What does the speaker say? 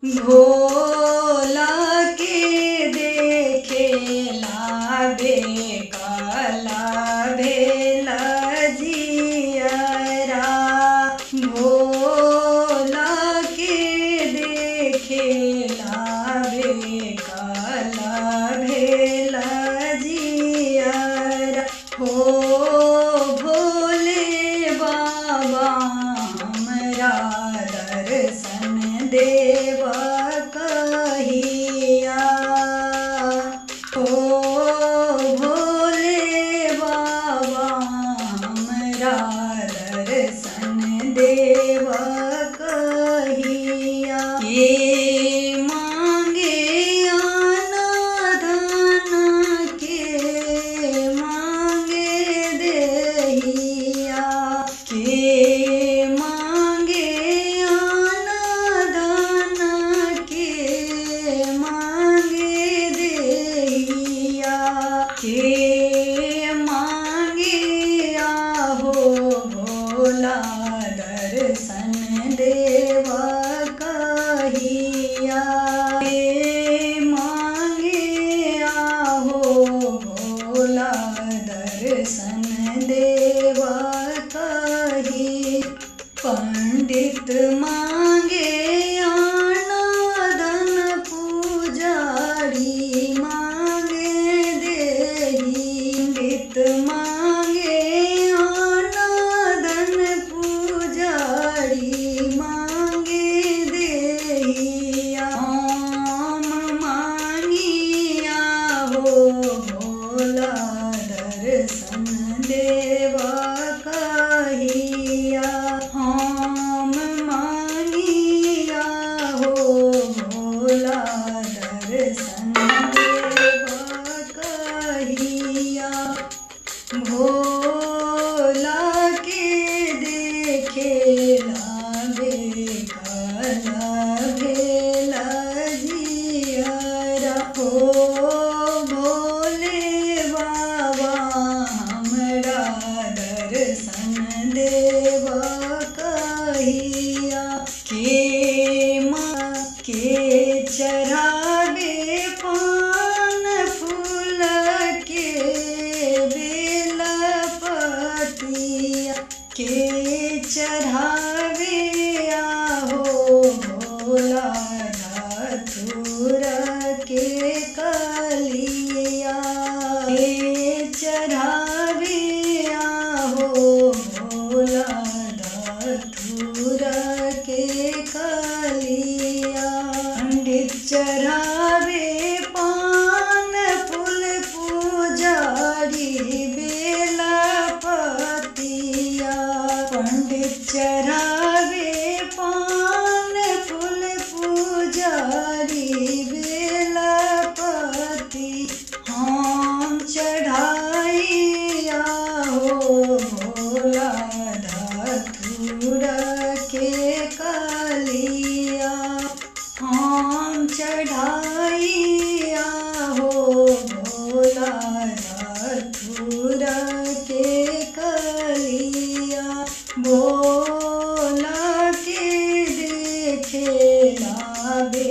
भोला के देखेला बेकाला भेला जियरा। भोला के देखेला बेकाला भेला जियरा। हो भोले बाबा हमरा दर्शन देवा कहिया। ओ भोले बाबा हमरा दर्शन देवा कहिया। ये मांगे आना धन के मांगे देहिया। के मांगे आना धन के मांगे देहिया। के मांगे आहो भोला दर्शन देवा कहिया। के मांगे आहो भोला दर्शन देवा कही। पंडित मांगे आना धन पुजारी मांगे देही। पंडित मांगे आना धन पुजारी मांगे देहिया। हम मांगिया हो भोला दर्शन देवा कहिया। हम मांगिया हो भोला दर्शन देवा कहिया। भोला के देखेला बेकाला भेला जियरा। हो भोले बाबा हमरा दर्शन देवा कहिया। के चढ़ावे पान फूल के बेला पतिया। के चढ़ावे आहो भोला धतूर के कलिया। के चढ़ावे आहो भोला धतूर के कलिया। पंडित चढ़ावे पान फूल पुजारी बेला पतिया। पंडित चढ़ावे पान फूल पुजारी बेला पति। हम चढ़ाइया हो भोला धतूर के कलिया। हम चढ़ाइया हो भोला धतूर के कलिया। भोला के देखेला बे